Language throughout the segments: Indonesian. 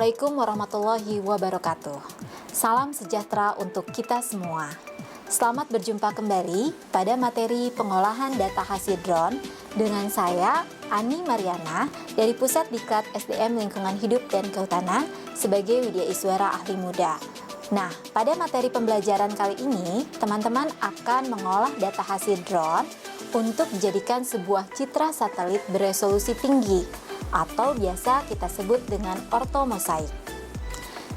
Assalamualaikum warahmatullahi wabarakatuh. Salam sejahtera untuk kita semua. Selamat berjumpa kembali pada materi pengolahan data hasil drone dengan saya, Ani Mariana, dari Pusat Diklat SDM Lingkungan Hidup dan Kehutanan sebagai Widya Iswara Ahli Muda. Nah, pada materi pembelajaran kali ini, teman-teman akan mengolah data hasil drone untuk dijadikan sebuah citra satelit beresolusi tinggi atau biasa kita sebut dengan ortomosaik.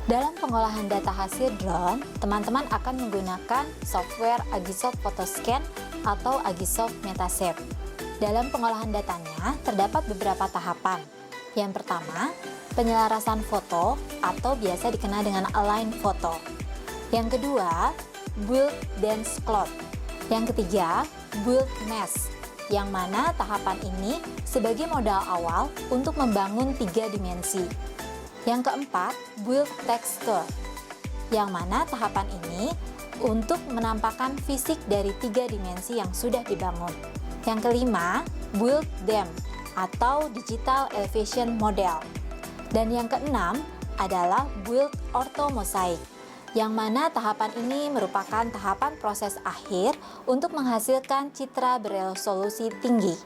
Dalam pengolahan data hasil drone, teman-teman akan menggunakan software Agisoft Photoscan atau Agisoft Metashape. Dalam pengolahan datanya, terdapat beberapa tahapan. Yang pertama, penyelarasan foto atau biasa dikenal dengan align foto. Yang kedua, build dense cloud. Yang ketiga, build mesh, yang mana tahapan ini sebagai modal awal untuk membangun 3 dimensi. Yang keempat, build texture, yang mana tahapan ini untuk menampakkan fisik dari 3 dimensi yang sudah dibangun. Yang kelima, build DEM atau digital elevation model. Dan yang keenam adalah build orthomosaik, yang mana tahapan ini merupakan tahapan proses akhir untuk menghasilkan citra beresolusi tinggi.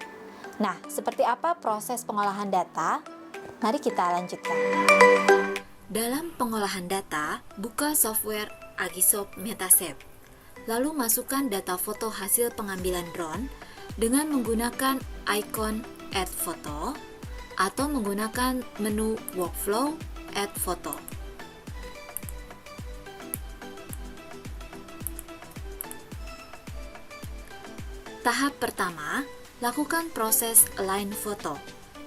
Nah, seperti apa proses pengolahan data? Mari kita lanjutkan. Dalam pengolahan data, buka software Agisoft Metashape. Lalu masukkan data foto hasil pengambilan drone dengan menggunakan ikon Add Photo atau menggunakan menu Workflow Add Photo. Tahap pertama, lakukan proses Align Photo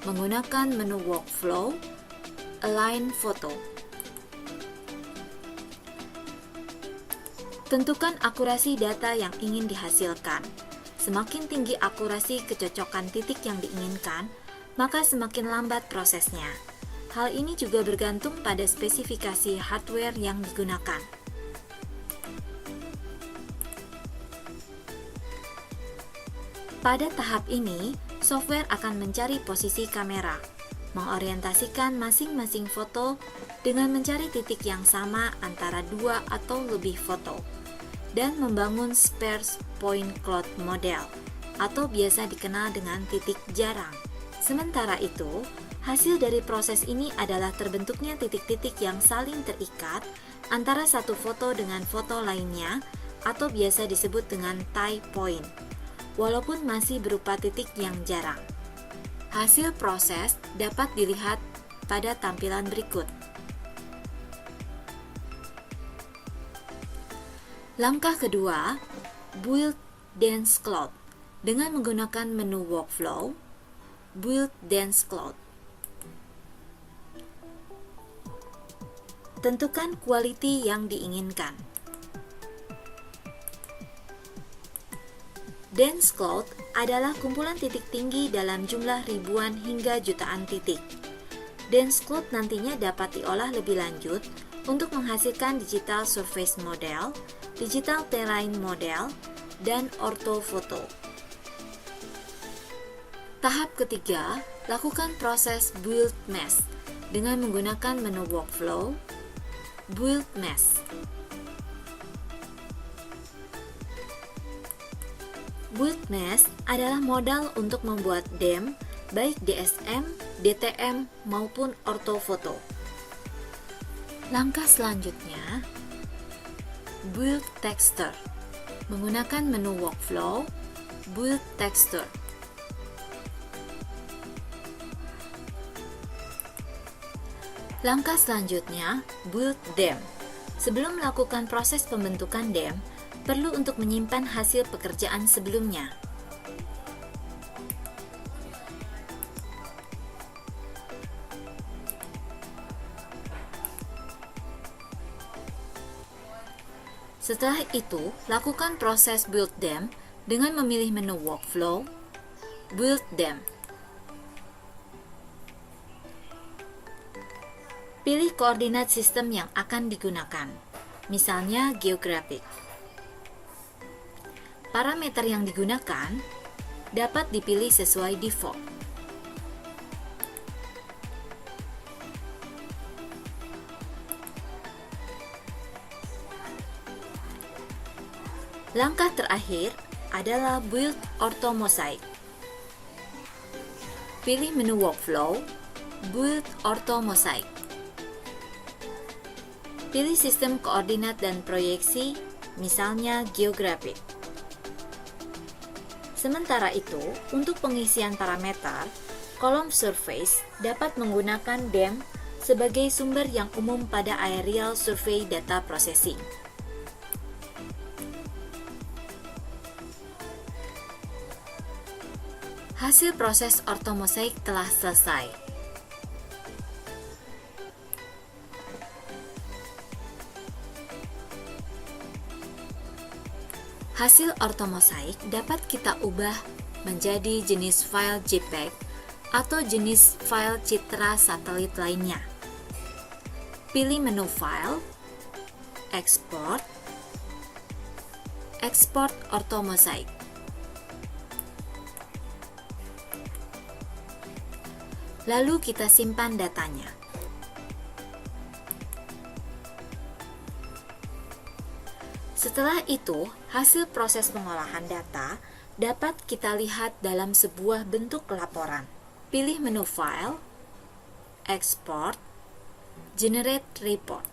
menggunakan menu Workflow, Align Photo. Tentukan akurasi data yang ingin dihasilkan. Semakin tinggi akurasi kecocokan titik yang diinginkan, maka semakin lambat prosesnya. Hal ini juga bergantung pada spesifikasi hardware yang digunakan. Pada tahap ini, software akan mencari posisi kamera, mengorientasikan masing-masing foto dengan mencari titik yang sama antara 2 atau lebih foto, dan membangun sparse point cloud model, atau biasa dikenal dengan titik jarang. Sementara itu, hasil dari proses ini adalah terbentuknya titik-titik yang saling terikat antara satu foto dengan foto lainnya, atau biasa disebut dengan tie point, walaupun masih berupa titik yang jarang. Hasil proses dapat dilihat pada tampilan berikut. Langkah kedua, build dense cloud dengan menggunakan menu Workflow, build dense cloud. Tentukan quality yang diinginkan. Dense cloud adalah kumpulan titik tinggi dalam jumlah ribuan hingga jutaan titik. Dense cloud nantinya dapat diolah lebih lanjut untuk menghasilkan digital surface model, digital terrain model, dan orthofoto. Tahap ketiga, lakukan proses build mesh dengan menggunakan menu Workflow, build mesh. Build mesh adalah modal untuk membuat DEM, baik DSM, DTM, maupun orthofoto. Langkah selanjutnya, build texture. Menggunakan menu Workflow, build texture. Langkah selanjutnya, build DEM. Sebelum melakukan proses pembentukan DEM, perlu untuk menyimpan hasil pekerjaan sebelumnya. Setelah itu, lakukan proses build DEM dengan memilih menu Workflow, build DEM. Pilih koordinat sistem yang akan digunakan, misalnya geografik. Parameter yang digunakan dapat dipilih sesuai default. Langkah terakhir adalah Build Ortho Mosaic. Pilih menu Workflow, Build Ortho Mosaic. Pilih sistem koordinat dan proyeksi, misalnya geografik. Sementara itu, untuk pengisian parameter, kolom surface dapat menggunakan DEM sebagai sumber yang umum pada Aerial Survey Data Processing. Hasil proses ortomosaik telah selesai. Hasil ortomosaik dapat kita ubah menjadi jenis file JPEG atau jenis file citra satelit lainnya. Pilih menu File, Export, Export Ortomosaik. Lalu kita simpan datanya. Setelah itu, hasil proses pengolahan data dapat kita lihat dalam sebuah bentuk laporan. Pilih menu File, Export, Generate Report.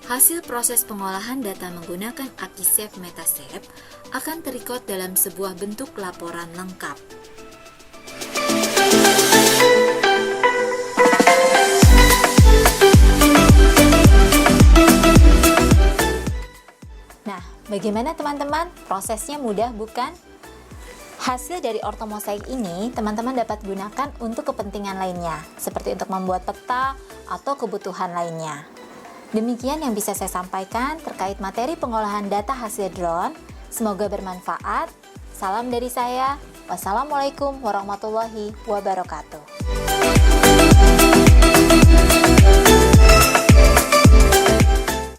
Hasil proses pengolahan data menggunakan Akisef Metasep akan terekod dalam sebuah bentuk laporan lengkap. Nah, bagaimana teman-teman? Prosesnya mudah bukan? Hasil dari ortomosaik ini teman-teman dapat gunakan untuk kepentingan lainnya, seperti untuk membuat peta atau kebutuhan lainnya. Demikian yang bisa saya sampaikan terkait materi pengolahan data hasil drone. Semoga bermanfaat. Salam dari saya. Wassalamualaikum warahmatullahi wabarakatuh.